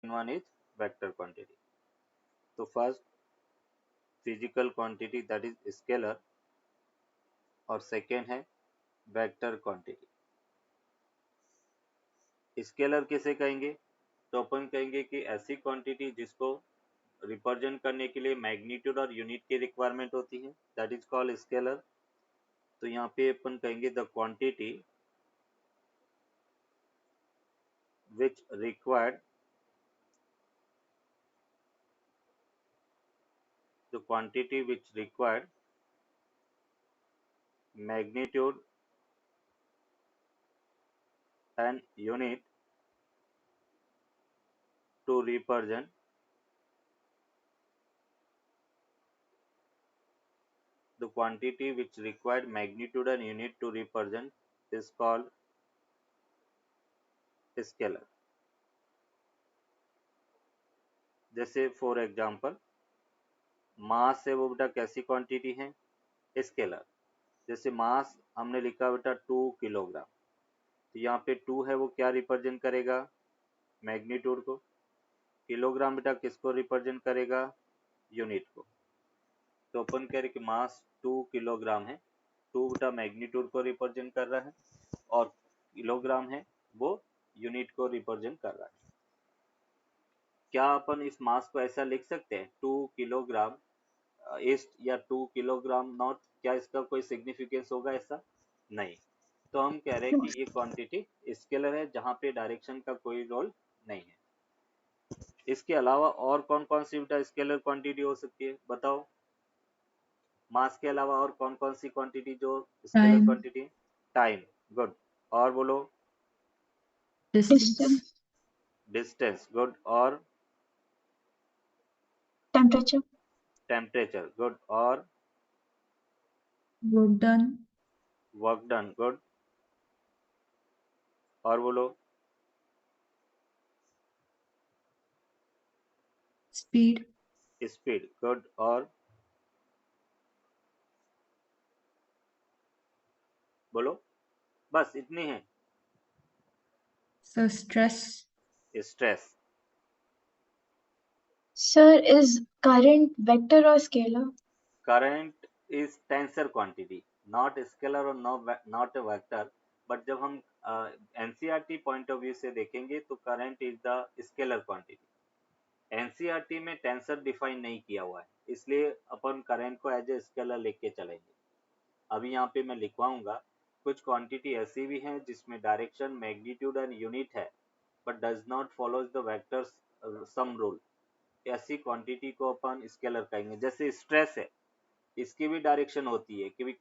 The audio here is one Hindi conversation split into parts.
one is vector quantity. तो first physical quantity that is scalar और second है vector quantity. स्केलर किसे कहेंगे? तो अपन कहेंगे कि ऐसी क्वांटिटी जिसको रिप्रेजेंट करने के लिए मैग्नीट्यूड और यूनिट की रिक्वायरमेंट होती है, दैट इज कॉल्ड स्केलर. तो यहाँ पे अपन कहेंगे the quantity which required magnitude and unit to represent the quantity which required magnitude and unit to represent is called scalar. जैसे फॉर एग्जांपल मास है वो बेटा कैसी क्वांटिटी है? स्केलर. जैसे मास हमने लिखा बेटा 2 किलोग्राम, तो यहाँ पे 2 है वो क्या रिप्रेजेंट करेगा? मैग्नीट्यूड को. किलोग्राम बेटा किसको रिप्रेजेंट करेगा? यूनिट को. तो अपन कह रहे कि मास 2 किलोग्राम है, 2 बेटा मैग्नीट्यूड को रिप्रेजेंट कर रहा है और किलोग्राम है वो यूनिट को रिप्रेजेंट कर रहा है. क्या अपन इस मास को ऐसा लिख सकते हैं 2 किलोग्राम ईस्ट या 2 किलोग्राम नॉर्थ? क्या इसका कोई सिग्निफिकेंस होगा? ऐसा नहीं. तो हम कह रहे हैं कि ये क्वांटिटी स्केलर है जहाँ पे डायरेक्शन का कोई रोल नहीं है. इसके अलावा और कौन कौन सी स्केलर क्वांटिटी हो सकती है बताओ? मास के अलावा और कौन कौन सी क्वांटिटी जो scalar Time. Quantity? Time. Good. और बोलो? Distance. डिस्टेंस. गुड. और? Temperature. टेम्परेचर. गुड. और? Work done. Work done. Good. और बोलो? Speed. स्पीड. गुड. और? बोलो. बस इतनी है. So stress. Stress. Sir, is current vector or scalar? Current is tensor quantity, not scalar और नॉट अ वेक्टर. बट जब हम एनसीईआरटी पॉइंट ऑफ व्यू से देखेंगे तो current is the scalar quantity. NCERT में टेंसर डिफाइन नहीं किया हुआ है, इसलिए अपन करंट को एज ए स्केलर लेके चलेंगे. अभी यहाँ पे मैं लिखवाऊंगा कुछ क्वांटिटी ऐसी भी हैं जिसमें डायरेक्शन, मैग्नीट्यूड एंड यूनिट है but does not follows the vectors sum rule. ऐसी क्वांटिटी को अपन स्केलर कहेंगे. जैसे स्ट्रेस है, इसकी भी डायरेक्शन होती है कि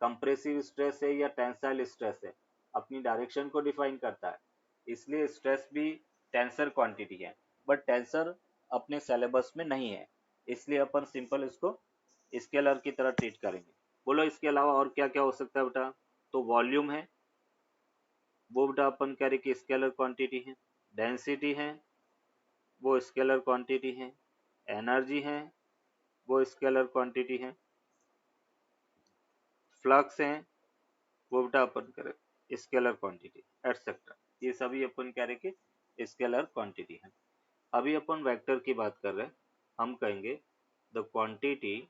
कंप्रेसिव स्ट्रेस है या टेंसाइल स्ट्रेस है, अपनी डायरेक्शन को डिफाइन करता है. इसलिए स्ट्रेस भी टेंसर क्वांटिटी है बट टेंसर अपने सिलेबस में नहीं है, इसलिए अपन सिंपल इसको स्केलर की तरह ट्रीट करेंगे. बोलो इसके अलावा और क्या क्या हो सकता है बेटा? तो वॉल्यूम है वो बेटा अपन कह रहे कि स्केलर क्वांटिटी है. डेंसिटी है वो स्केलर क्वांटिटी है. एनर्जी है वो स्केलर क्वांटिटी है. फ्लक्स है वो बेटा अपन करें स्केलर क्वांटिटी एटसेट्रा. ये सभी अपन कह रहे कि स्केलर क्वांटिटी है. अभी अपन वेक्टर की बात कर रहे हैं. हम कहेंगे the quantity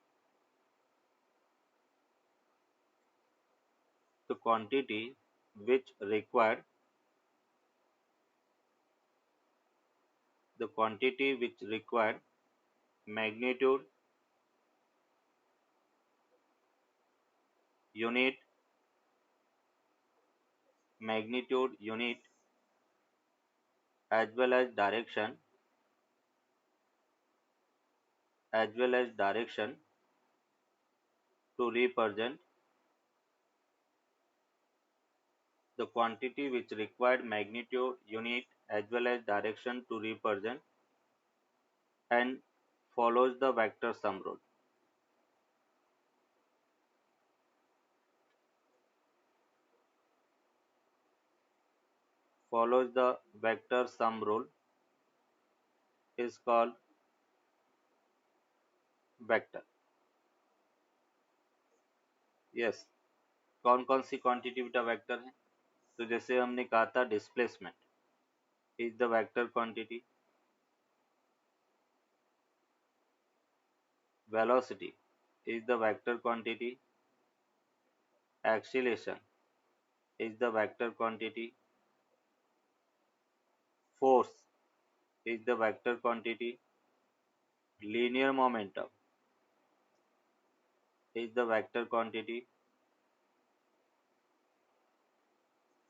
which required magnitude, unit as well as direction to represent the quantity which required magnitude, unit as well as direction to represent and follows the vector sum rule. Follows the vector sum rule is called vector. Yes. कौन कौन सी क्वांटिटी बेटा वेक्टर है? तो जैसे हमने कहा था displacement is the vector quantity. velocity is the vector quantity, acceleration is the vector quantity, force is the vector quantity, linear momentum is the vector quantity,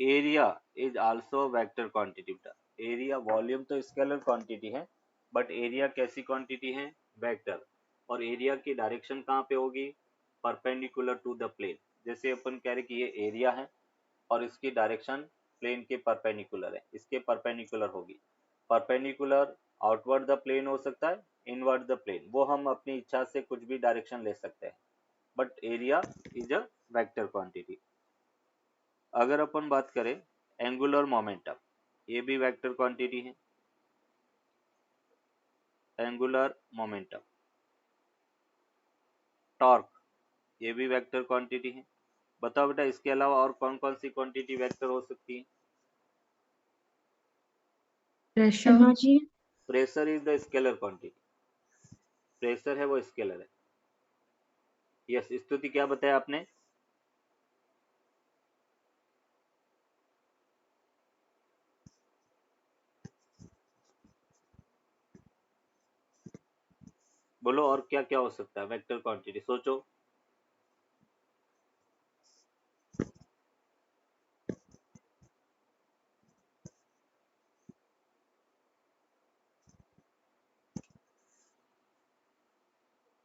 area is also vector quantity. Area volume तो स्केलर क्वांटिटी है, बट एरिया कैसी क्वांटिटी है? वेक्टर। और एरिया की डायरेक्शन कहाँ पे होगी? Perpendicular to the plane. जैसे अपन कह रहे कि ये एरिया है और इसकी डायरेक्शन प्लेन के परपेंडिकुलर है, इसके परपेंडिकुलर होगी। परपेंडिकुलर आउटवर्ड द प्लेन हो सकता है, इनवर्ड द प्लेन, वो हम अपनी इच्छा से कुछ भी डायरेक्शन ले सकते हैं, but area is a vector quantity. अगर अपन बात करें एंगुलर मोमेंटम, ये भी वेक्टर क्वांटिटी है, एंगुलर मोमेंटम। टॉर्क, ये भी वेक्टर क्वांटिटी है। बताओ बेटा, इसके अलावा और कौन कौन सी क्वांटिटी वेक्टर हो सकती है? pressure, energy, pressure is the scalar quantity, pressure है वो स्केलर है। यस, स्तुति क्या बताया आपने? बोलो और क्या क्या हो सकता है वेक्टर क्वांटिटी, सोचो।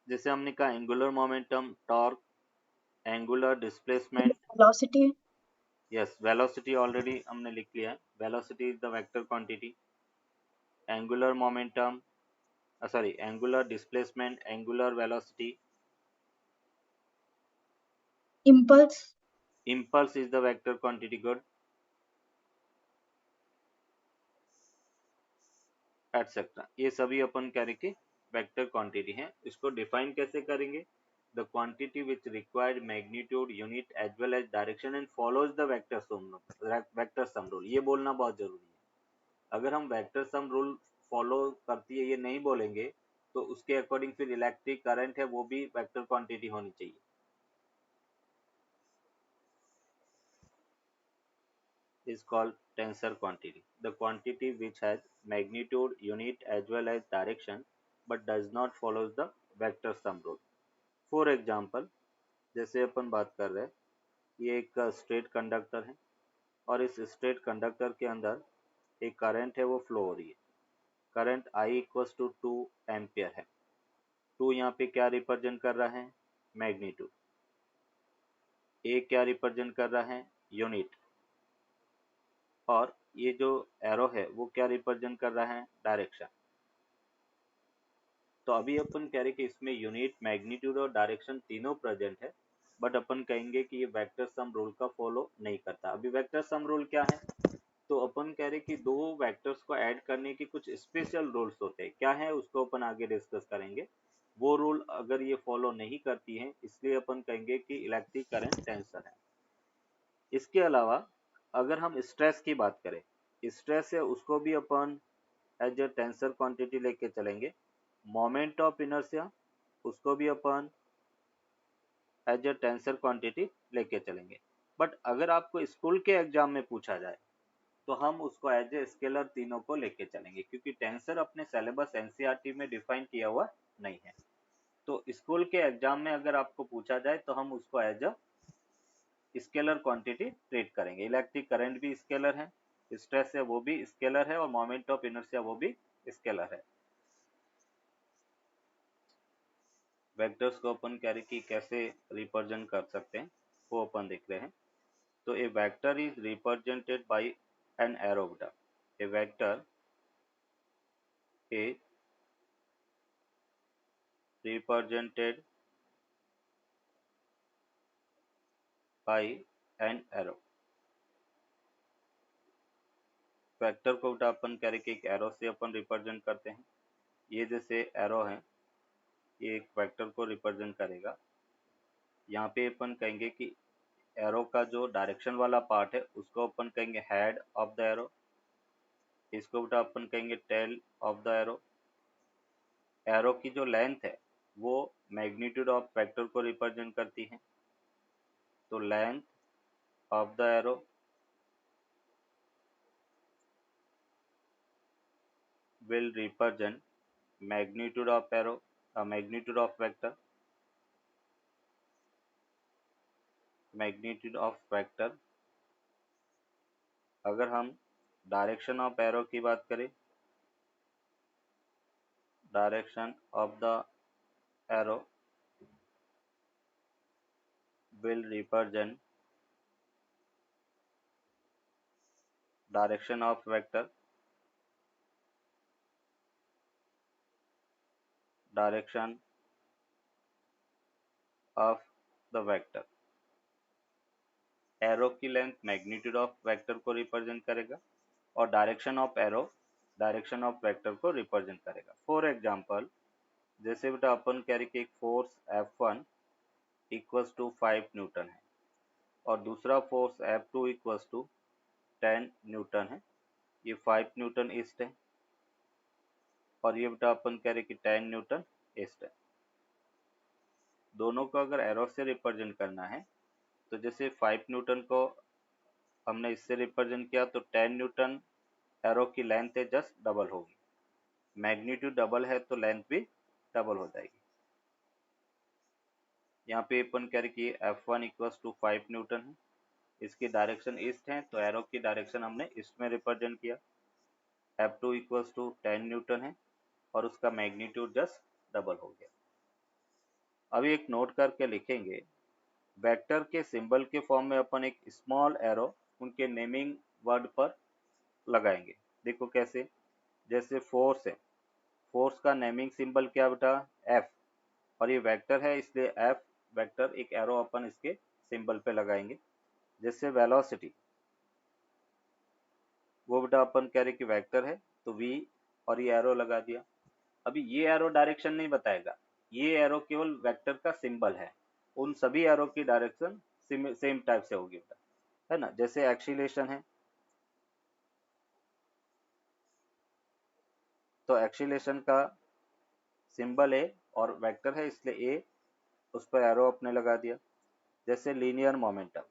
जैसे हमने कहा angular momentum, torque, angular displacement. Velocity, yes, velocity already हमने लिख लिया है, velocity is the vector quantity. Angular momentum, sorry, angular displacement, angular velocity. Impulse, impulse is the vector quantity, good, etcetera. ये सभी अपन कह रहे कि वेक्टर क्वांटिटी है। इसको डिफाइन कैसे करेंगे? The quantity which required magnitude, unit as well as direction and follows the vector sum rule. ये बोलना बहुत जरूरी है। अगर हम वेक्टर सम रूल फॉलो करती है ये नहीं बोलेंगे तो उसके अकॉर्डिंग फिर इलेक्ट्रिक करंट है वो भी वेक्टर क्वांटिटी होनी चाहिए। is called tensor quantity, the quantity which has magnitude, unit as well as direction but does not follow the vector sum rule. For example, जैसे अपन बात कर रहे हैं, ये एक स्ट्रेट कंडक्टर है और इस स्ट्रेट कंडक्टर के अंदर एक करंट है वो फ्लो हो रही है। Current I equals to 2 ampere है। 2 यहाँ पे क्या रिप्रेजेंट कर रहा है? मैग्नीट्यूड। A क्या रिप्रेजेंट कर रहा है? यूनिट। और ये जो एरो है वो क्या रिप्रेजेंट कर रहा है? डायरेक्शन। तो अभी अपन कह रहे कि इसमें यूनिट, मैग्नीट्यूड और डायरेक्शन तीनों प्रेजेंट है, बट अपन कहेंगे कि ये वेक्टर सम रूल का फॉलो नहीं करता। अभी वेक्टर सम रूल क्या है? तो अपन कह रहे कि दो वेक्टर्स को ऐड करने की कुछ स्पेशल रूल्स होते हैं। क्या है उसको अपन आगे डिस्कस करेंगे। वो रूल अगर ये फॉलो नहीं करती है इसलिए अपन कहेंगे कि इलेक्ट्रिक करंट टेंसर है। इसके अलावा अगर हम स्ट्रेस की बात करें, स्ट्रेस है उसको भी अपन एज ए टेंसर क्वांटिटी लेके चलेंगे। मोमेंट ऑफ इनर्शिया उसको भी अपन एज ए टेंसर क्वांटिटी लेके चलेंगे। बट अगर आपको स्कूल के एग्जाम में पूछा जाए तो हम उसको एज ए स्केलर तीनों को लेके चलेंगे, क्योंकि टेंसर अपने सिलेबस एनसीईआरटी में डिफाइन किया हुआ नहीं है। तो स्कूल के एग्जाम में अगर आपको पूछा जाए तो हम उसको as a scalar quantity treat करेंगे। इलेक्ट्रिक करंट भी स्केलर है, स्ट्रेस है वो भी स्केलर है और मोमेंट ऑफ इनर्शिया वो भी स्केलर है। वेक्टर्स को अपन कह रहे कि कैसे रिप्रेजेंट कर सकते हैं वो अपन देख रहे हैं। तो a vector is represented by an arrow बेटा। A vector is represented by an arrow। Vector को बेटा अपन कह रहे कि एक एरो से अपन रिप्रेजेंट करते हैं। ये जैसे एरो है ये एक वेक्टर को रिप्रेजेंट करेगा। यहाँ पे अपन कहेंगे कि एरो का जो डायरेक्शन वाला पार्ट है उसको अपन कहेंगे हेड ऑफ द एरो, इसको बेटा अपन कहेंगे tail of the arrow. Arrow की जो लेंथ है वो मैग्नीट्यूड ऑफ वेक्टर को रिप्रेजेंट करती है। तो length of the arrow will represent magnitude of arrow, magnitude of vector, magnitude of vector। अगर हम डायरेक्शन ऑफ एरो की बात करें, direction of the arrow will represent direction of vector, direction of the vector। Arrow की लेंथ मैग्नीट्यूड ऑफ वेक्टर को रिप्रेजेंट करेगा और direction of arrow direction of vector को रिप्रेजेंट करेगा। फॉर एग्जांपल, जैसे बेटा अपन कह रहे कि एक force F1 equals to 5 Newton है और दूसरा force F2 equals to 10 Newton है। ये 5 न्यूटन ईस्ट है और ये बेटा अपन कह रहे कि 10 न्यूटन ईस्ट है। दोनों को अगर एरो से रिप्रेजेंट करना है तो जैसे 5 न्यूटन को हमने इससे रिप्रेजेंट किया तो 10 न्यूटन एरो की लेंथ है जस्ट डबल होगी। मैग्नीट्यूड डबल है तो लेंथ भी डबल हो जाएगी। यहाँ पे अपन कह रहे कि F1 इक्वल्स टू 5 न्यूटन है, इसकी डायरेक्शन ईस्ट है तो एरो की डायरेक्शन हमने ईस्ट में रिप्रेजेंट किया। F2 इक्वल्स टू 10 न्यूटन है और उसका मैग्नीट्यूड जस्ट डबल हो गया। अभी एक नोट करके लिखेंगे, वेक्टर के सिंबल के फॉर्म में अपन एक स्मॉल एरो उनके नेमिंग वर्ड पर लगाएंगे। देखो कैसे, जैसे फोर्स है, फोर्स का नेमिंग सिंबल क्या बेटा, F, और ये वेक्टर है इसलिए F वेक्टर एक एरो अपन इसके सिंबल पे लगाएंगे। जैसे वेलोसिटी, वो बेटा अपन कह रहे कि वेक्टर है तो V और ये एरो लगा दिया। अभी ये एरो डायरेक्शन नहीं बताएगा, ये एरो केवल वेक्टर का सिंबल है। उन सभी एरो की डायरेक्शन सेम टाइप से होगी बेटा, है ना। जैसे एक्सीलरेशन है तो एक्सीलरेशन का सिंबल ए और वेक्टर है इसलिए ए, उस पर एरो अपने लगा दिया। जैसे लीनियर मोमेंटम,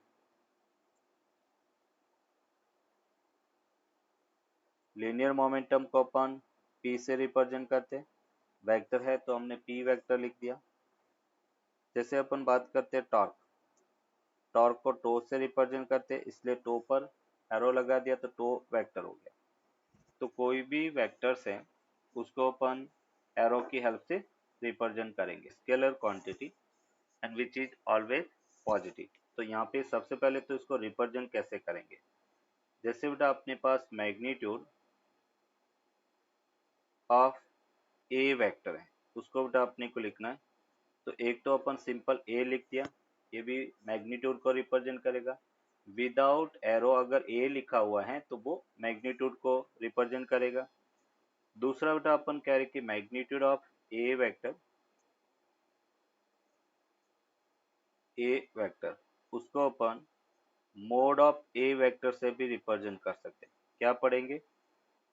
लीनियर मोमेंटम को अपन p से रिप्रेजेंट करते हैं, वेक्टर है तो हमने p वेक्टर लिख दिया। जैसे अपन बात करते हैं टॉर्क, टॉर्क को टो से रिप्रेजेंट करते हैं इसलिए टो पर एरो लगा दिया तो टो वेक्टर हो गया। तो कोई भी वेक्टर्स है उसको अपन एरो की हेल्प से रिप्रेजेंट करेंगे। Scalar quantity and which is always positive. तो यहाँ पे सबसे पहले तो इसको रिप्रेजेंट कैसे करेंगे, जैसे बेटा अपने पास मैग्नीट्यूड ऑफ ए वेक्टर है, उसको बेटा अपने को लिखना है। तो एक तो अपन सिंपल ए लिख दिया, ये भी मैग्नीट्यूड को रिप्रेजेंट करेगा। विदाउट एरो अगर ए लिखा हुआ है तो वो मैग्नीट्यूड को रिप्रेजेंट करेगा। दूसरा बेटा अपन कह रहे कि magnitude of a vector, A vector उसको अपन मोड ऑफ ए वेक्टर से भी रिप्रेजेंट कर सकते हैं। क्या पढ़ेंगे,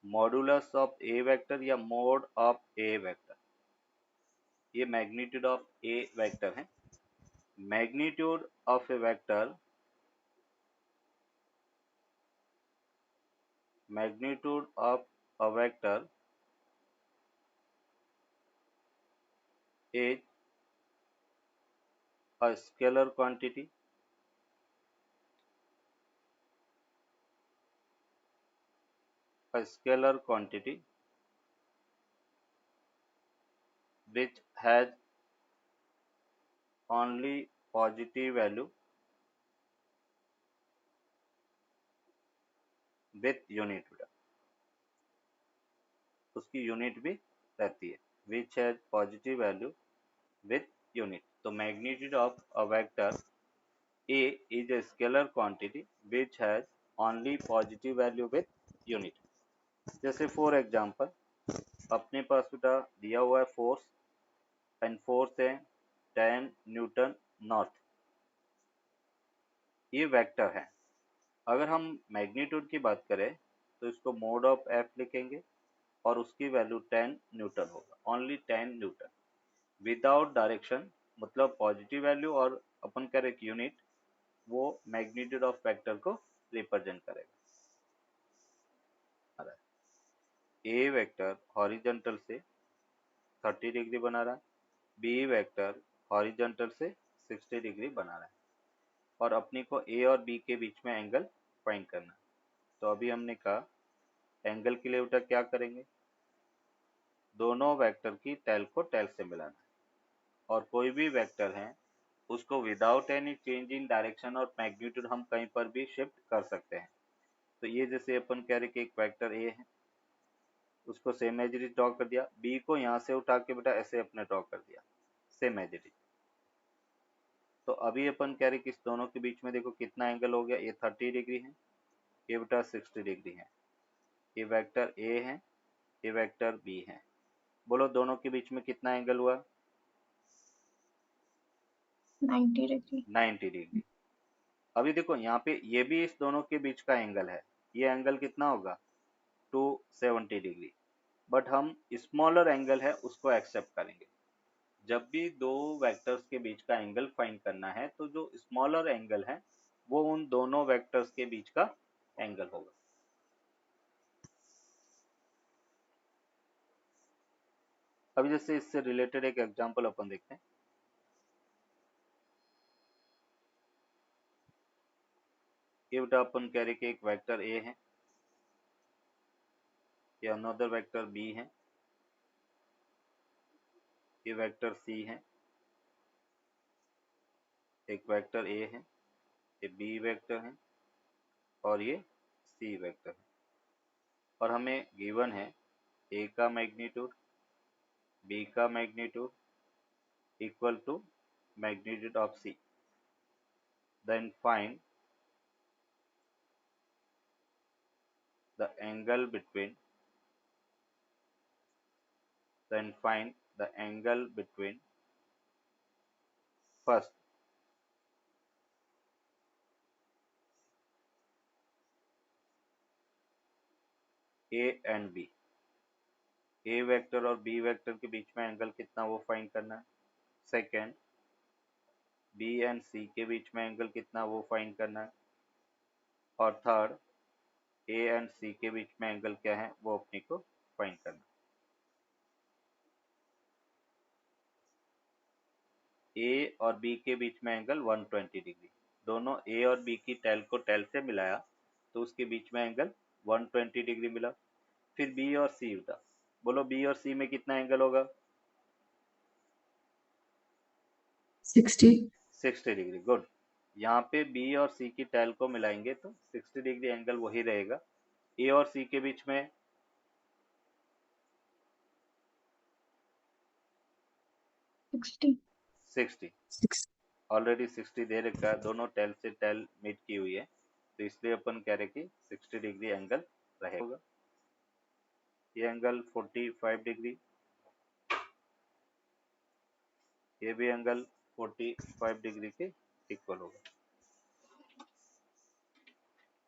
मॉडुलस ऑफ ए वेक्टर या मोड ऑफ ए वेक्टर। ये मैग्नीट्यूड ऑफ ए वेक्टर है। Magnitude of a vector, magnitude of a vector is a scalar quantity which has only positive value with unit, उसकी यूनिट भी रहती है। which has positive value with unit। तो magnitude of a vector A is a scalar quantity which has only positive value with unit। जैसे फॉर एग्जांपल अपने पास बेटा दिया हुआ है फोर्स एंड फोर्स है 10 न्यूटन नॉर्थ, ये वेक्टर है। अगर हम मैग्नीट्यूड की बात करें तो इसको मोड ऑफ एफ लिखेंगे और उसकी वैल्यू 10 न्यूटन होगा, ओनली 10 न्यूटन। विदाउट डायरेक्शन मतलब पॉजिटिव वैल्यू और अपन करें यूनिट, वो मैग्नीट्यूड ऑफ वेक्टर को रिप्रेजेंट करेगा। ए वेक्टर हॉरिजॉन्टल से 30 डिग्री बना रहा है, बी वेक्टर हॉरिजॉन्टल से 60 डिग्री बना रहा है, और अपनी को ए और बी के बीच में एंगल फाइंड करना है। तो अभी हमने कहा एंगल के लिए बेटा क्या करेंगे, दोनों वेक्टर की टेल को टेल से मिलाना है, और कोई भी वेक्टर है उसको without any change in direction और मैग्नीट्यूड हम कहीं पर भी शिफ्ट कर सकते हैं। तो ये जैसे अपन कह रहे कि एक वेक्टर ए है, उसको same as it is draw कर दिया, बी को यहाँ से उठा के बेटा ऐसे अपने ड्रॉ कर दिया सेम एज इट इज। तो अभी अपन कह रहे कि इस दोनों के बीच में देखो कितना एंगल हो गया, ये 30 डिग्री है, ये बेटा 60 डिग्री है, ये वेक्टर ए है, ये वेक्टर बी है। बोलो दोनों के बीच में कितना एंगल हुआ, 90 डिग्री। 90 डिग्री। अभी देखो यहाँ पे ये भी इस दोनों के बीच का एंगल है, ये एंगल कितना होगा 270 डिग्री, बट हम स्मॉलर एंगल है उसको एक्सेप्ट करेंगे। जब भी दो वेक्टर्स के बीच का एंगल फाइंड करना है तो जो स्मॉलर एंगल है वो उन दोनों वेक्टर्स के बीच का एंगल होगा। अभी जैसे इससे रिलेटेड एक एग्जांपल अपन देखते हैं। ये बेटा अपन कह रहे कि एक वेक्टर ए है, ये अनदर वेक्टर बी है, ये वेक्टर सी है, एक वेक्टर ए है, ये बी वेक्टर है, और ये सी वेक्टर है, और हमें गिवन है ए का मैग्नीट्यूड, बी का magnitude equal to magnitude of c. Then find the angle between first a and b, a vector और b वेक्टर के बीच में एंगल कितना वो फाइंड करना है। सेकेंड b एंड c के बीच में एंगल कितना वो फाइंड करना है, और थर्ड a एंड c के बीच में एंगल क्या है वो अपने को फाइंड करना है। a और b के बीच में एंगल 120 डिग्री, दोनों a और b की टेल को टेल से मिलाया तो उसके बीच में एंगल 120 डिग्री मिला। फिर b और c था, बोलो b और c में कितना एंगल होगा 60 डिग्री। गुड, यहाँ पे b और c की टेल को मिलाएंगे तो 60 डिग्री एंगल वही रहेगा। a और c के बीच में 60 ऑलरेडी 60 दे रखा है, दोनों टेल से टेल मीट की हुई है, तो इसलिए अपन कह रहे कि 60 डिग्री एंगल रहेगा। ये एंगल 45 डिग्री, ये भी एंगल 45 डिग्री के इक्वल होगा।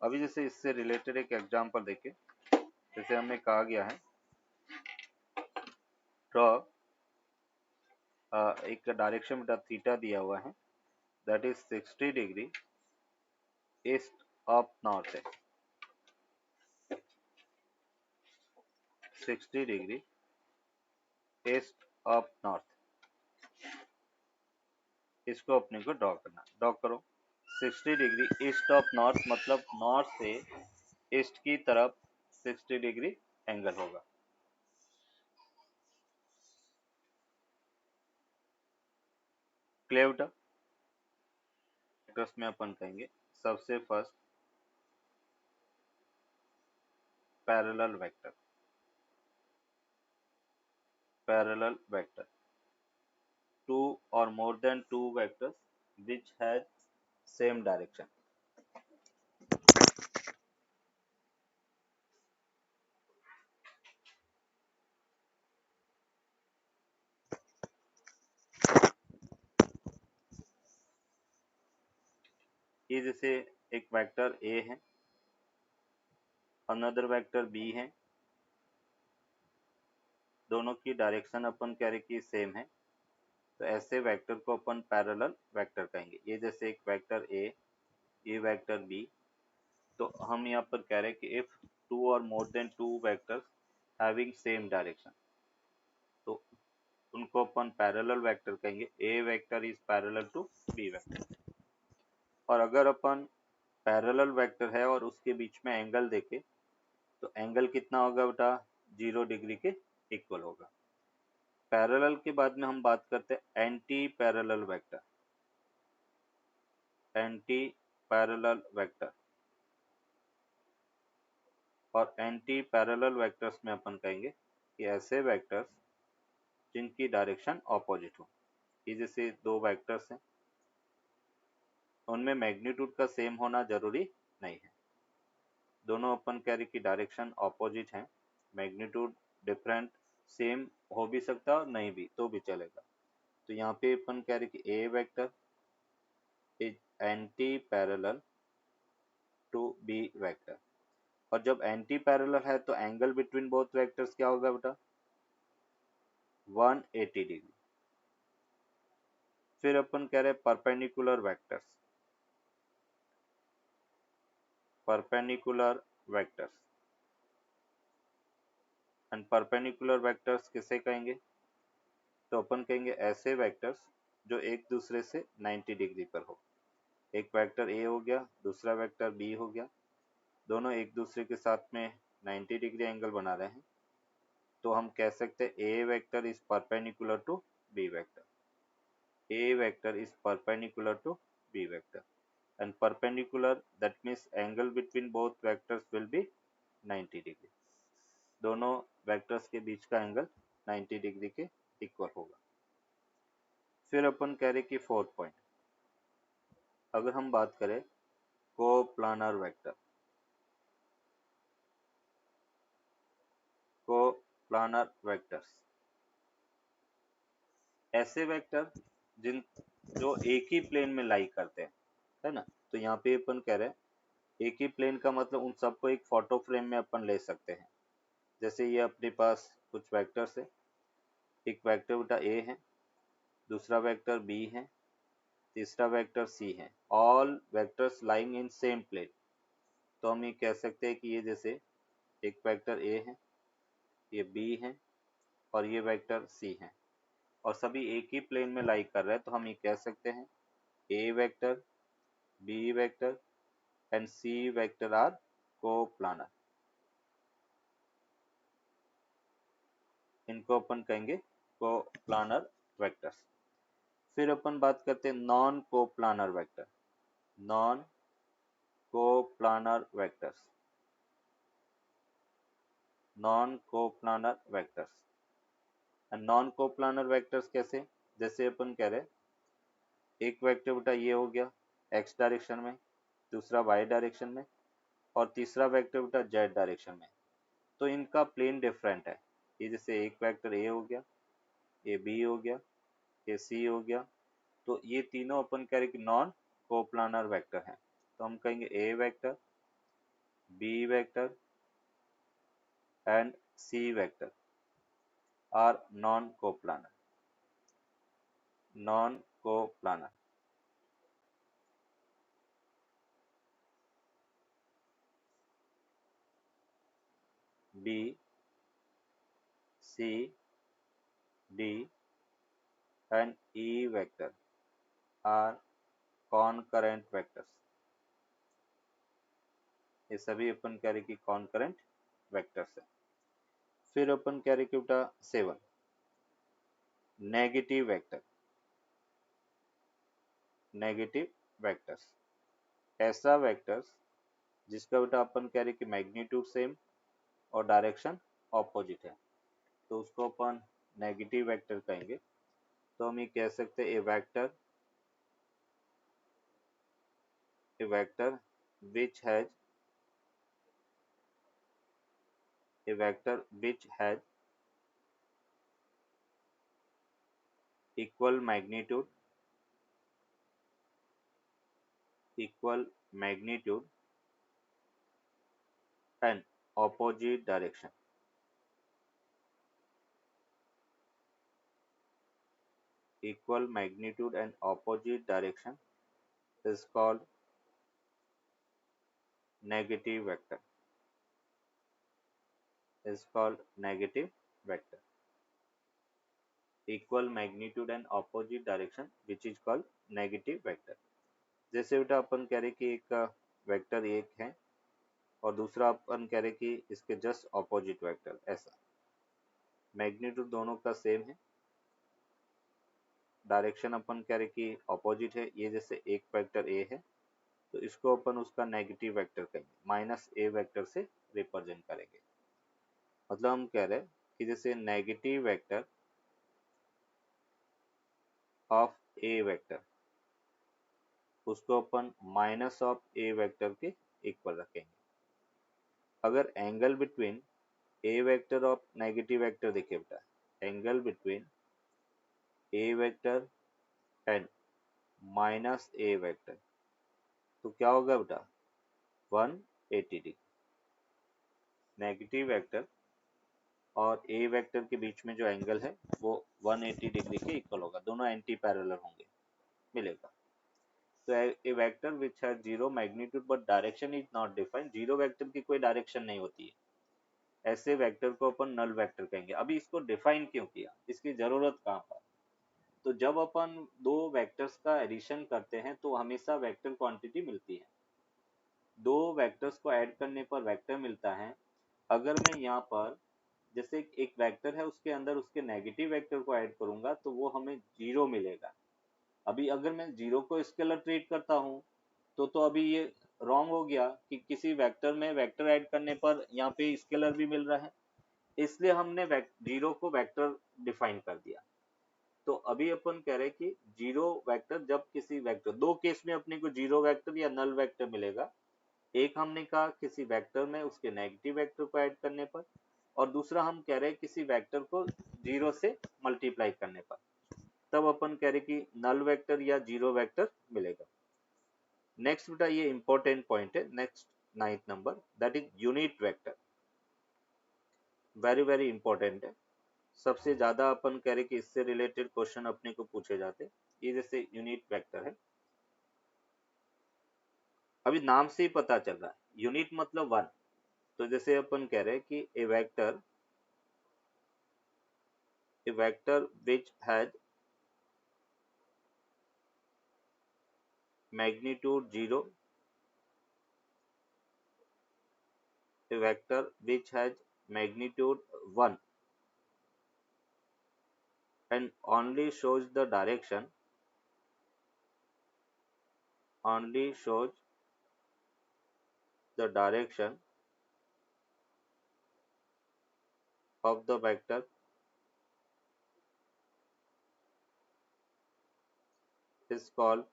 अभी जैसे इससे रिलेटेड एक एग्जांपल देखिए, जैसे हमें कहा गया है ड्रॉ एक डायरेक्शन बेटा थीटा दिया हुआ है, that is 60 degree east of north है, 60 डिग्री ईस्ट ऑफ नॉर्थ, इसको अपने को ड्रॉ करना। ड्रॉ करो 60 डिग्री ईस्ट ऑफ नॉर्थ मतलब नॉर्थ से ईस्ट की तरफ 60 डिग्री एंगल होगा। क्लियर बेटा, वेक्टर्स में अपन कहेंगे सबसे first parallel vector, parallel vector two or more than two vectors which has same direction। ये जैसे एक वेक्टर a है, अनदर वेक्टर b है, दोनों की डायरेक्शन अपन कह रहे कि सेम है, तो ऐसे वेक्टर को अपन पैरेलल वेक्टर कहेंगे। ये जैसे एक वेक्टर ए, ये वेक्टर बी, तो हम यहाँ पर कह रहे हैं कि इफ टू और more than two vectors having same direction, तो उनको अपन पैरेलल वेक्टर कहेंगे। A vector is parallel to b vector. और अगर अपन पैरेलल वेक्टर है और उसके बीच में एंगल देखे, तो एंगल कितना होगा बेटा? 0 डिग्री के इक्वल होगा। पैरेलल के बाद में हम बात करते हैं anti parallel vector. Anti parallel vector, और एंटी पैरेलल वेक्टर्स में अपन कहेंगे कि ऐसे वेक्टर्स जिनकी डायरेक्शन ऑपोजिट हो। ये जैसे दो वेक्टर्स हैं, उनमें मैग्नीट्यूड का सेम होना जरूरी नहीं है। दोनों अपन कह रहे कि डायरेक्शन ऑपोजिट है, मैग्नीट्यूड डिफरेंट, सेम हो भी सकता है और नहीं भी तो भी चलेगा। तो यहाँ पे अपन कह रहे कि a vector is anti parallel to b vector. और जब एंटी पैरेलल है तो एंगल बिटवीन बोथ वेक्टर्स क्या होगा बेटा? 180 डिग्री। फिर अपन कह रहे perpendicular vectors. Perpendicular vectors and perpendicular vectors किसे कहेंगे? तो अपन कहेंगे ऐसे वेक्टर्स जो एक दूसरे से 90 डिग्री पर हो। एक वेक्टर ए हो गया, दूसरा वेक्टर बी हो गया, दोनों एक दूसरे के साथ में 90 डिग्री एंगल बना रहे हैं, तो हम कह सकते हैं a vector is perpendicular to b vector. A vector is perpendicular to B vector, and perpendicular, that means angle between both vectors will be 90 degree. दोनों वेक्टर्स के बीच का एंगल 90 डिग्री के इक्वल होगा। फिर अपन कह रहे कि फोर्थ पॉइंट, अगर हम बात करें कोप्लानर वेक्टर। कोप्लानर वेक्टर्स ऐसे वेक्टर जो एक ही प्लेन में लाई करते हैं, है ना। तो यहाँ पे अपन कह रहे हैं एक ही प्लेन का मतलब उन सबको एक फोटो फ्रेम में अपन ले सकते हैं। जैसे ये अपने पास कुछ वेक्टर्स है, एक वेक्टर बेटा ए है, दूसरा वेक्टर बी है, तीसरा वेक्टर सी है, all vectors lying in same plane. तो हम ये कह सकते हैं कि ये जैसे एक वेक्टर ए है, ये बी है और ये वेक्टर सी है, और सभी एक ही प्लेन में लाई कर रहे हैं, तो हम ये कह सकते हैं a vector, b vector and c vector are coplanar. इनको अपन कहेंगे कोप्लानर वेक्टर्स। फिर अपन बात करते हैं non coplanar vector. Non coplanar vectors. Non coplanar vectors and non coplanar vectors कैसे? जैसे अपन कह रहे एक वेक्टर बेटा ये हो गया एक्स डायरेक्शन में, दूसरा वाई डायरेक्शन में, और तीसरा वेक्टर बेटा जेड डायरेक्शन में। तो इनका प्लेन डिफरेंट है। ये जैसे एक वेक्टर ए हो गया, ये बी हो गया, ये सी हो गया, तो ये तीनों अपन कह रहे कि नॉन कोप्लानर वेक्टर हैं। तो हम कहेंगे a vector, b vector and c vector are non coplanar. Non coplanar. B, c, d and e vector are concurrent vectors. ये सभी अपन कह रहे कि कॉनकरेंट वेक्टर्स है। फिर अपन कह रहे कि बेटा 7 नेगेटिव वेक्टर। नेगेटिव वेक्टर्स ऐसा वेक्टर्स जिसका बेटा अपन कह रहे कि मैग्नीट्यूड सेम और डायरेक्शन ऑपोजिट है, तो उसको अपन नेगेटिव वेक्टर कहेंगे। तो हम ये कह सकते हैं a vector which has a vector which has equal magnitude and opposite direction. equal magnitude and opposite direction is called negative vector. Is called negative vector. Equal magnitude and opposite direction which is called negative vector. जैसे बेटा अपन कह रहे कि एक वेक्टर एक है और दूसरा अपन कह रहे कि इसके जस्ट ऑपोजिट वेक्टर, ऐसा मैग्नीट्यूड दोनों का सेम है, डायरेक्शन अपन कह रहे कि ऑपोजिट है। ये जैसे एक वेक्टर ए है तो इसको अपन उसका नेगेटिव वेक्टर कहेंगे, माइनस ए वेक्टर से रिप्रेजेंट करेंगे। मतलब हम कह रहे हैं कि जैसे negative vector of a vector उसको अपन माइनस ऑफ ए वेक्टर के इक्वल रखेंगे। अगर angle between A vector of negative vector देखिए बेटा, angle between A vector and minus A vector तो क्या होगा बेटा 180 डिग्री। नेगेटिव वेक्टर और ए वेक्टर के बीच में जो एंगल है वो 180 डिग्री के इक्वल होगा, दोनों एंटी पैरेलल होंगे, मिलेगा। तो a vector which has zero magnitude but direction is not defined, zero vector की कोई डायरेक्शन नहीं होती है, ऐसे वेक्टर को अपन नल वेक्टर कहेंगे। अभी इसको डिफाइन क्यों किया, इसकी जरूरत कहाँ पर? तो जब अपन दो वेक्टर्स का एडिशन करते हैं तो हमेशा वेक्टर क्वांटिटी मिलती है, दो वेक्टर्स को ऐड करने पर वेक्टर मिलता है। अगर मैं यहाँ पर जैसे एक वेक्टर है उसके अंदर उसके नेगेटिव वेक्टर को ऐड करूंगा तो वो हमें जीरो मिलेगा। अभी अगर मैं जीरो को स्केलर ट्रीट करता हूँ तो अभी ये रॉन्ग हो गया कि किसी वेक्टर में वेक्टर ऐड करने पर यहाँ पे स्केलर भी मिल रहा है, इसलिए हमने जीरो को वेक्टर डिफाइन कर दिया। तो अभी अपन कह रहे हैं कि जीरो वेक्टर, जब किसी वेक्टर, दो केस में अपने को जीरो वेक्टर या नल वेक्टर मिलेगा। एक हमने कहा किसी वेक्टर में उसके नेगेटिव वेक्टर को ऐड करने पर, और दूसरा हम कह रहे हैं किसी वेक्टर को जीरो से मल्टीप्लाई करने पर, तब अपन कह रहे कि नल वेक्टर या जीरो वेक्टर मिलेगा। नेक्स्ट बेटा ये इंपॉर्टेंट पॉइंट है, next 9th number, that is unit vector. Very very important है, सबसे ज्यादा अपन कह रहे कि इससे रिलेटेड क्वेश्चन अपने को पूछे जाते। ये जैसे यूनिट वेक्टर है, अभी नाम से ही पता चल रहा है यूनिट मतलब वन। तो जैसे अपन कह रहे हैं कि a vector which has magnitude 0, a vector which has magnitude 1 and only shows the direction of the vector is called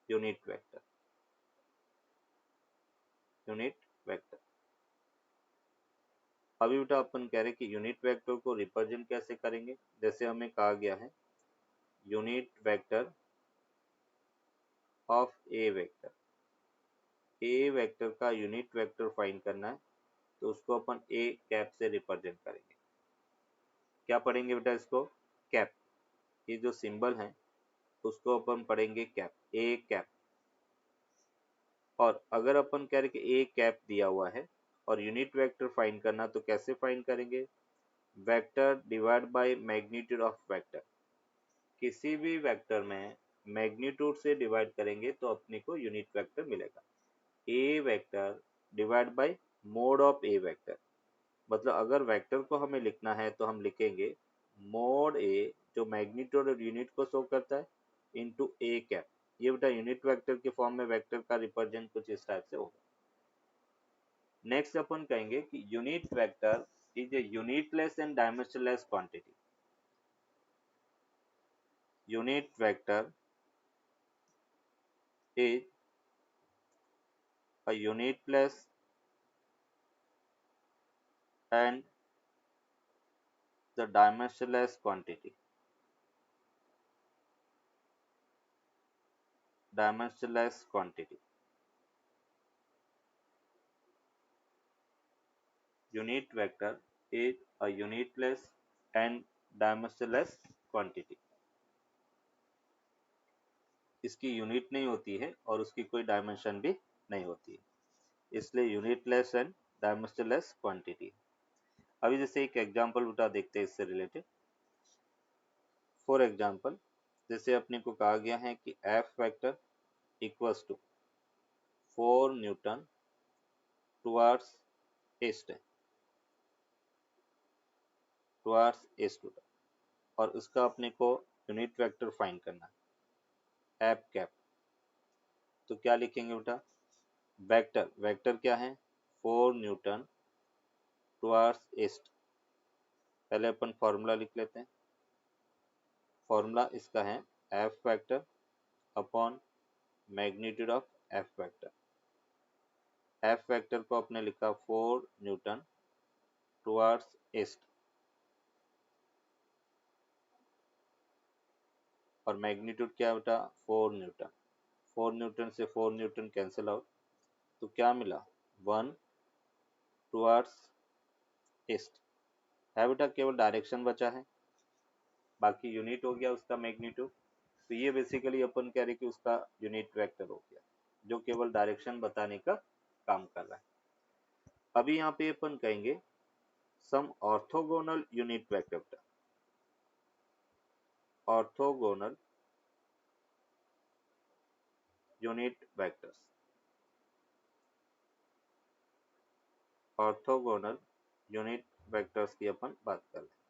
unit vector. Unit vector. अभी बेटा अपन कह रहे कि यूनिट वेक्टर को रिप्रेजेंट कैसे करेंगे, जैसे हमें कहा गया है unit vector of a vector, A vector का यूनिट वेक्टर फाइंड करना है तो उसको अपन ए कैप से रिप्रेजेंट करेंगे। क्या पढ़ेंगे बेटा इसको, कैप, ये जो सिंबल है उसको अपन पढ़ेंगे कैप, ए कैप। और अगर अपन कह रहे कि ए कैप दिया हुआ है और यूनिट वेक्टर फाइंड करना तो कैसे फाइंड करेंगे, vector divide by magnitude of vector. किसी भी वेक्टर में मैग्नीट्यूड से डिवाइड करेंगे तो अपने को यूनिट वेक्टर मिलेगा। A vector divide by mod of a vector, मतलब अगर वेक्टर को हमें लिखना है तो हम लिखेंगे मोड ए जो मैग्नीट्यूड और यूनिट को शो करता है इनटू ए कैप। ये बेटा यूनिट वेक्टर के फॉर्म में वेक्टर का रिप्रेजेंट कुछ इस टाइप से होगा। नेक्स्ट अपन कहेंगे कि unit vector is a unitless and dimensionless quantity. Unit vector is a unitless and the dimensionless quantity. Dimensionless quantity. Unit vector is a unitless and dimensionless quantity, इसकी यूनिट नहीं होती है और उसकी कोई डायमेंशन भी नहीं होती है, इसलिए यूनिटलेस एंड डायमेंशनलेस क्वांटिटी। अभी जैसे एक एग्जांपल उठा देखते हैं इससे रिलेटेड। फॉर एग्जांपल, जैसे अपने को कहा गया है कि f vector equals to 4 newton towards east, और उसका अपने को यूनिट वेक्टर फाइंड करना है एफ कैप। तो क्या लिखेंगे बेटा, वेक्टर क्या है, 4 न्यूटन टुवर्ड्स ईस्ट। पहले अपन फॉर्मूला लिख लेते हैं। फॉर्मूला इसका है f vector upon magnitude of F vector. F vector को आपने लिखा 4 न्यूटन टुवर्ड्स ईस्ट, और मैग्नीट्यूड क्या बेटा 4 न्यूटन। 4 न्यूटन से 4 न्यूटन कैंसिल आउट, तो क्या मिला 1 टुवर्ड्स ईस्ट है बेटा, केवल डायरेक्शन बचा है, बाकी यूनिट हो गया उसका मैग्नीट्यूड। तो ये बेसिकली अपन कह रहे कि उसका यूनिट वेक्टर हो गया जो केवल डायरेक्शन बताने का काम कर रहा है। अभी यहाँ पे अपन कहेंगे some orthogonal unit vector, orthogonal unit vectors, orthogonal unit vectors की अपन बात कर रहे हैं।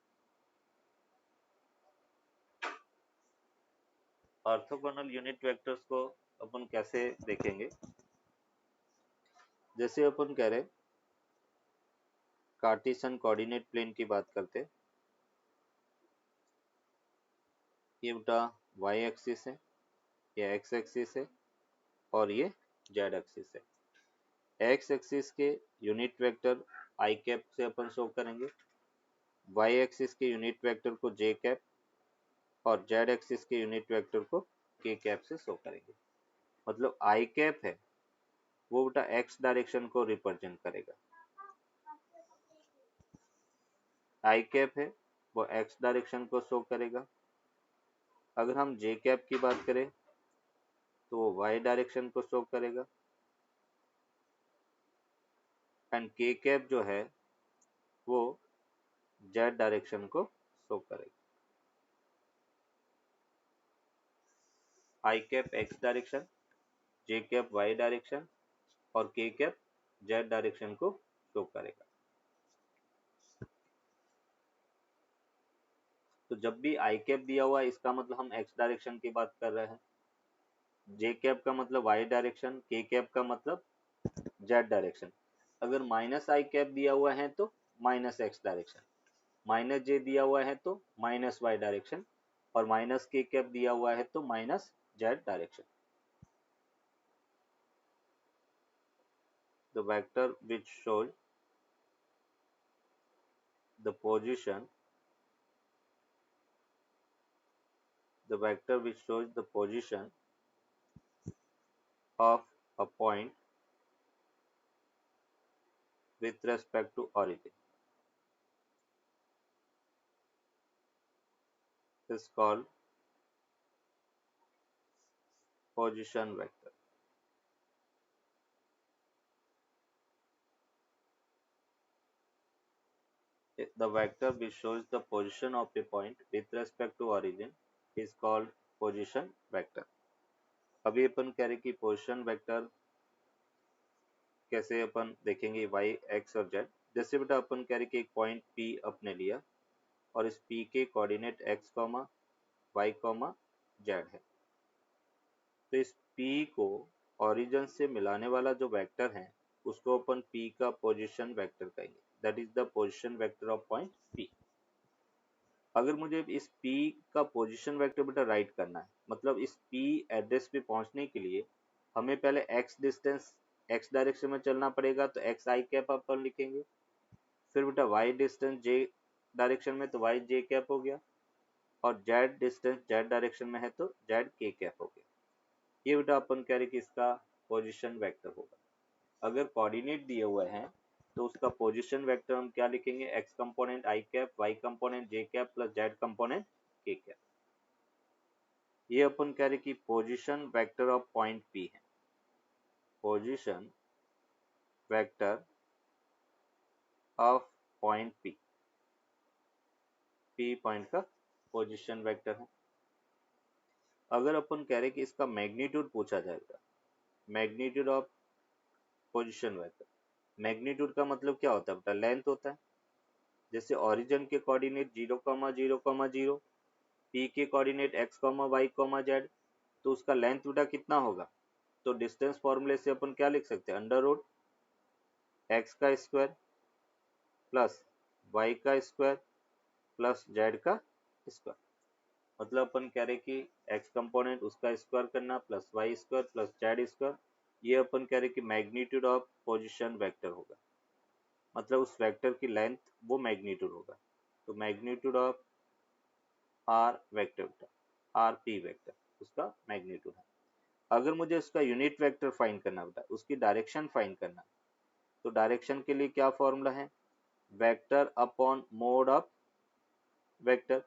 ऑर्थोगोनल यूनिट वेक्टर्स को अपन कैसे देखेंगे, जैसे अपन कह रहे कार्टेशियन कोऑर्डिनेट प्लेन की बात करते, ये बेटा y एक्सिस है, ये x एक्सिस है, और ये z एक्सिस है। x एक्सिस के यूनिट वेक्टर i कैप से अपन शो करेंगे, y एक्सिस के यूनिट वेक्टर को j कैप, और z एक्सिस के यूनिट वेक्टर को k कैप से शो करेंगे। मतलब i कैप है वो बेटा x डायरेक्शन को रिप्रेजेंट करेगा, i कैप है वो x डायरेक्शन को शो करेगा। अगर हम j कैप की बात करें तो वो y डायरेक्शन को शो करेगा, एंड k कैप जो है वो z डायरेक्शन को शो करेगा। i cap x direction, j cap y direction, और k कैप z डायरेक्शन को शो करेगा। तो जब भी i कैप दिया हुआ है इसका मतलब हम x डायरेक्शन की बात कर रहे हैं, j कैप का मतलब y डायरेक्शन, k कैप का मतलब z डायरेक्शन। अगर माइनस i कैप दिया हुआ है तो minus x direction, minus j दिया हुआ है तो माइनस y डायरेक्शन, और माइनस k कैप दिया हुआ है तो minus z direction. The vector which shows the position, the vector which shows the position of a point with respect to origin is called position vector. The vector which shows the position of a point with respect to origin is called position vector. अभी अपन कह रहे कि position vector कैसे अपन देखेंगे y, x और z। जैसे बेटा अपन कह रहे कि एक पॉइंट P अपने लिया और इस P के कोऑर्डिनेट x, y, z है, तो इस P को ओरिजिन से मिलाने वाला जो वेक्टर है उसको अपन P का पोजीशन वेक्टर कहेंगे, that is the position vector of point P। अगर मुझे इस P का पोजीशन वेक्टर बेटा राइट करना है, मतलब इस P एड्रेस पे पहुंचने के लिए हमें पहले x डिस्टेंस x डायरेक्शन में चलना पड़ेगा, तो x i कैप अपन लिखेंगे, फिर बेटा y डिस्टेंस j डायरेक्शन में तो y j कैप हो गया, और z डिस्टेंस z डायरेक्शन में है तो z k कैप हो गया। ये बेटा अपन कह रहे कि इसका पोजीशन वेक्टर होगा। अगर कोऑर्डिनेट दिए हुए हैं तो उसका पोजीशन वेक्टर हम क्या लिखेंगे, x component i cap, y component j cap plus z component k cap. ये अपन कह रहे कि position vector of point P है, position vector of point P, P point का पोजीशन वेक्टर है। अगर अपन कह रहे कि इसका मैग्नीट्यूड पूछा जाएगा, magnitude of position vector, magnitude का मतलब क्या होता है बेटा, लेंथ होता है। जैसे ओरिजिन के कोऑर्डिनेट 0,0,0, पी के कोऑर्डिनेट x, y, z, तो उसका लेंथ बेटा कितना होगा, तो डिस्टेंस फॉर्मूले से अपन क्या लिख सकते हैं, अंडर रूट एक्स का स्क्वायर प्लस वाई का स्क्वायर प्लस जेड का स्क्वायर। मतलब अपन कह रहे कि x कंपोनेंट उसका स्क्वायर करना plus y square plus z square, ये अपन कह रहे कि मैग्नीट्यूड ऑफ पोजीशन वेक्टर होगा, मतलब उस वेक्टर की लेंथ वो मैग्नीट्यूड होगा। तो magnitude of r vector, r p vector उसका मैग्नीट्यूड है। अगर मुझे उसका यूनिट वेक्टर फाइंड करना बेटा, उसकी डायरेक्शन फाइंड करना, तो डायरेक्शन के लिए क्या फॉर्मूला है, vector upon mod of vector,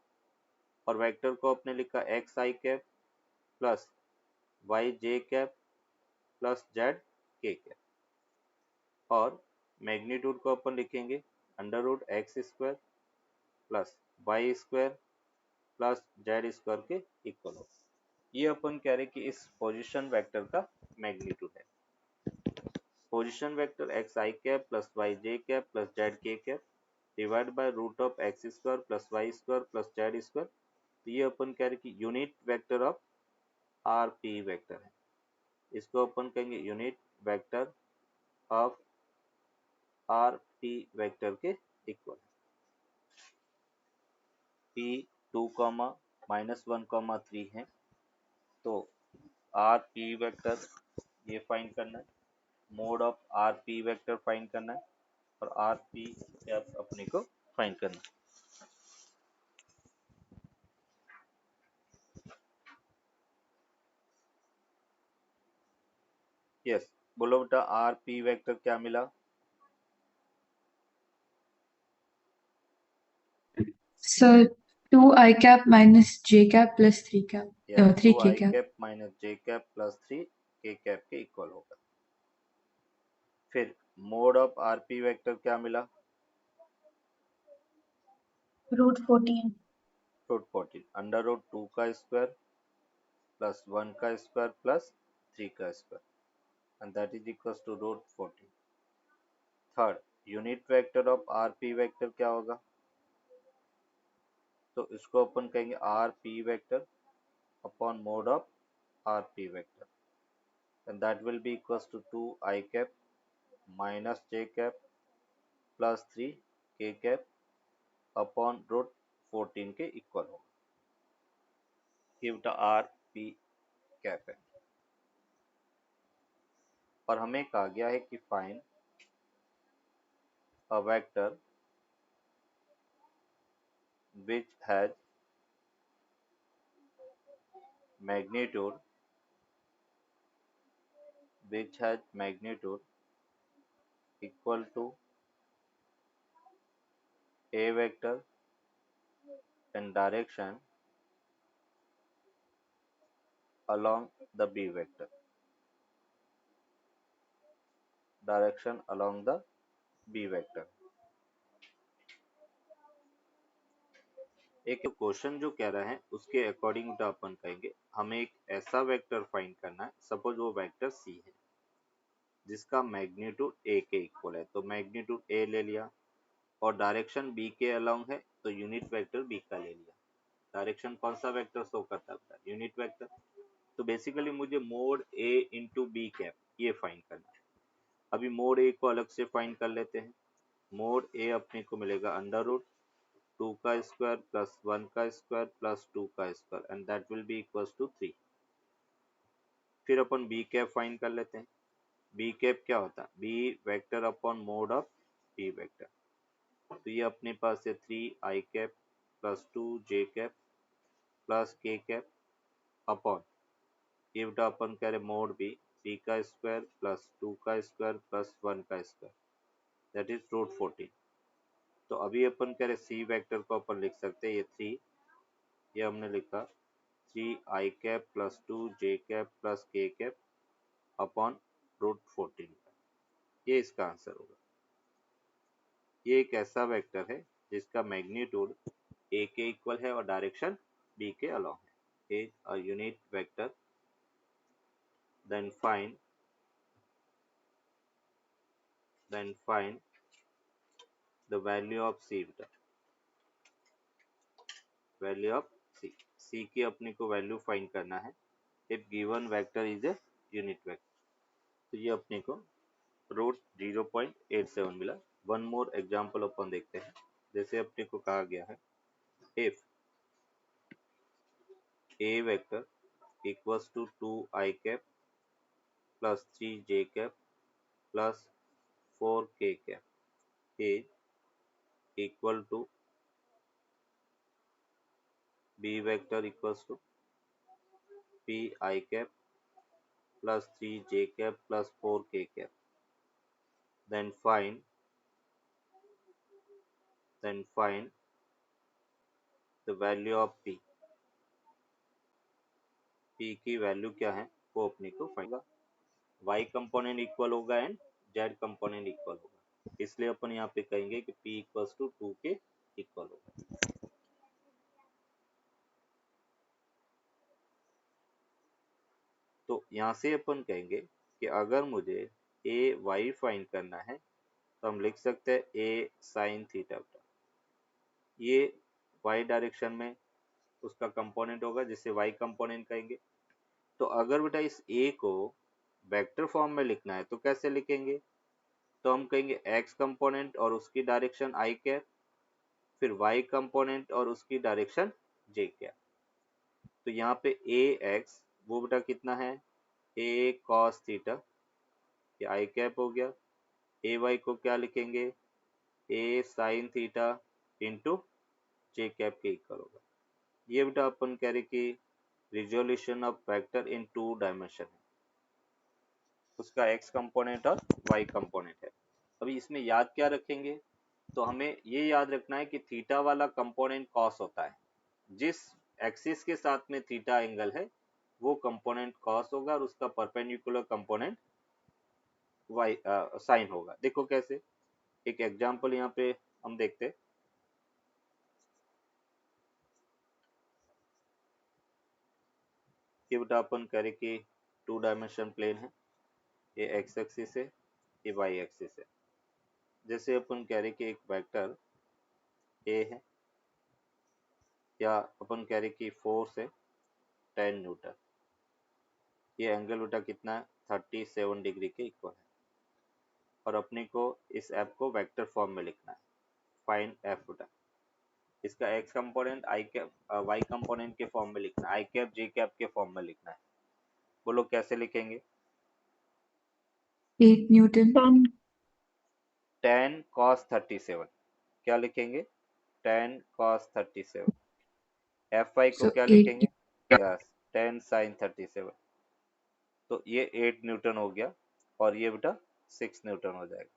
और वेक्टर को आपने लिखा x i cap plus y j cap plus z k cap, और मैग्नीट्यूड को अपन लिखेंगे under root x square plus y square plus z square के इक्वल हो। ये अपन कह रहे कि इस पोजीशन वेक्टर का मैग्नीट्यूड है। Position vector x i cap plus y j cap plus z k cap divide by root of x square plus y square plus z square. तो ये अपन कह रहे कि unit vector of r p vector है, इसको अपन कहेंगे unit vector of r p vector के इक्वल। पी 2,-1,3 है, तो आर पी वेक्टर ये फाइंड करना है, mod of r p vector find करना है, और आर पी कैप अपने को फाइंड करना है। यस, बोलो बेटा आर पी वेक्टर क्या मिला, So 2 I cap minus j cap plus 3 cap. या 3 two k i cap. Cap minus j cap plus 3 k cap के इक्वल होगा। फिर mod of r p vector क्या मिला, √14 रूट 14 अंडर रूट 2 का स्क्वायर प्लस 1 का स्क्वायर प्लस 3 का square and that is equal to root 14। Third, unit vector of r p vector क्या होगा, तो इसको अपन कहेंगे r p vector upon mod of r p vector, and that will be equal to 2 i cap minus j cap plus 3 k cap upon root 14 के इक्वल होगा। ये बेटा आर पी कैप है, और हमें कहा गया है कि find a vector which has magnitude equal to a vector and direction along the b vector, direction along the b vector। एक क्वेश्चन जो कह रहा है उसके अकॉर्डिंग तो अपन कहेंगे हमें एक ऐसा वेक्टर फाइंड करना है, सपोज वो वेक्टर सी है जिसका मैग्नीट्यूड ए के इक्वल है, तो मैग्नीट्यूड ए ले लिया, और डायरेक्शन बी के अलोंग है, तो यूनिट वेक्टर बी का ले लिया। डायरेक्शन कौन सा वेक्टर शो करता है, यूनिट वेक्टर। तो बेसिकली मुझे मोड ए इंटू बी कैप ये फाइंड करना है। अभी मोड ए को अलग से फाइंड कर लेते हैं। मोड ए अपने को मिलेगा अंडर रूट 2 का स्क्वायर प्लस 1 का स्क्वायर प्लस 2 का square and that will be equal to 3। फिर अपन बी कैप फाइंड कर लेते हैं। बी कैप क्या होता है, b vector upon mod of b vector. तो ये अपने पास है 3 i cap plus 2 j cap plus k cap upon ये बेटा अपन कह रहे मोड बी, बी का स्क्वायर प्लस 2 का स्क्वायर प्लस 1 का स्क्वायर, दैट इज रूट 14। तो अभी अपन कह रहे सी वेक्टर को अपन लिख सकते हैं, ये 3, ये हमने लिखा 3 i cap plus 2 j cap plus k cap upon root 14, ये इसका आंसर होगा। ये एक ऐसा वेक्टर है जिसका मैग्नीट्यूड ए के इक्वल है और डायरेक्शन बी के अलॉन्ग है, is a unit vector, then find the value of c beta, value of c की अपने को वैल्यू फाइंड करना है if given vector is a unit vector। तो ये अपने को रूट 0.87 मिला। वन मोर एग्जांपल अपन देखते हैं। जैसे अपने को कहा गया है if a vector equals to 2 I cap plus 3 j cap plus 4 k cap is equal to b vector equals to p I cap plus 3 j cap plus 4 k cap, then find the value of p की वैल्यू क्या है वो अपने को फाइंड होगा। y कंपोनेंट इक्वल होगा एंड z कंपोनेंट इक्वल होगा, इसलिए अपन यहाँ पे कहेंगे कि p इक्वल्स टू 2 के इक्वल होगा। तो यहाँ से अपन कहेंगे कि अगर मुझे a y फाइंड करना है तो हम लिख सकते हैं a sin थीटा, ये y डायरेक्शन में उसका कंपोनेंट होगा जिसे y कंपोनेंट कहेंगे। तो अगर बेटा इस a को वेक्टर फॉर्म में लिखना है तो कैसे लिखेंगे? तो हम कहेंगे x कंपोनेंट और उसकी डायरेक्शन i कैप, फिर y कंपोनेंट और उसकी डायरेक्शन j कैप। तो यहाँ पे ax वो बेटा कितना है a cos थीटा, ये i कैप हो गया। ay को क्या लिखेंगे a sin theta into j cap के इक्वल होगा। ये बेटा अपन कह रहे कि resolution of vector in 2 dimension है, उसका x कंपोनेंट और y कंपोनेंट है। अभी इसमें याद क्या रखेंगे? तो हमें ये याद रखना है कि थीटा वाला कंपोनेंट कॉस होता है, जिस एक्सिस के साथ में थीटा एंगल है वो कंपोनेंट कॉस होगा और उसका परपेंडिकुलर कंपोनेंट y साइन होगा। देखो कैसे, एक एग्जांपल यहाँ पे हम देखते हैं। ये बेटा अपन करें कि 2 डायमेंशन प्लेन है, ये x एक्सिस है, ये y एक्सिस है। जैसे अपन कह रहे कि एक वेक्टर a है, या अपन कह रहे कि फोर्स है 10 न्यूटन, ये एंगल बेटा कितना है 37 डिग्री के इक्वल है, और अपने को इस एफ को वेक्टर फॉर्म में लिखना है। फाइंड एफ बेटा, इसका x component i cap y component के फॉर्म में लिखना है, आई कैप j कैप के फॉर्म में लिखना है। बोलो कैसे लिखेंगे? 8 न्यूटन। 10 cos 37, क्या लिखेंगे 10 cos 37। fy को So क्या 8 लिखेंगे? Yes 10 sin 37। तो ये 8 न्यूटन हो गया और ये बेटा 6 न्यूटन हो जाएगा।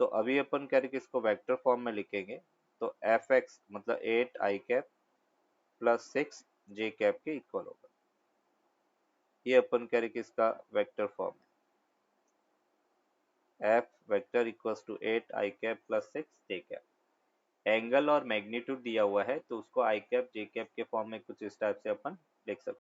तो अभी अपन कह रहे कि इसको वेक्टर फॉर्म में लिखेंगे, तो एफ एक्स मतलब 8 i cap plus 6 j cap के इक्वल होगा। ये अपन कह रहे कि इसका वेक्टर फॉर्म है, f vector equals to 8 i cap plus 6 j cap. Angle और मैग्नीट्यूड दिया हुआ है तो उसको आई कैप जे कैप के फॉर्म में कुछ इस टाइप से अपन लिख सकते हैं।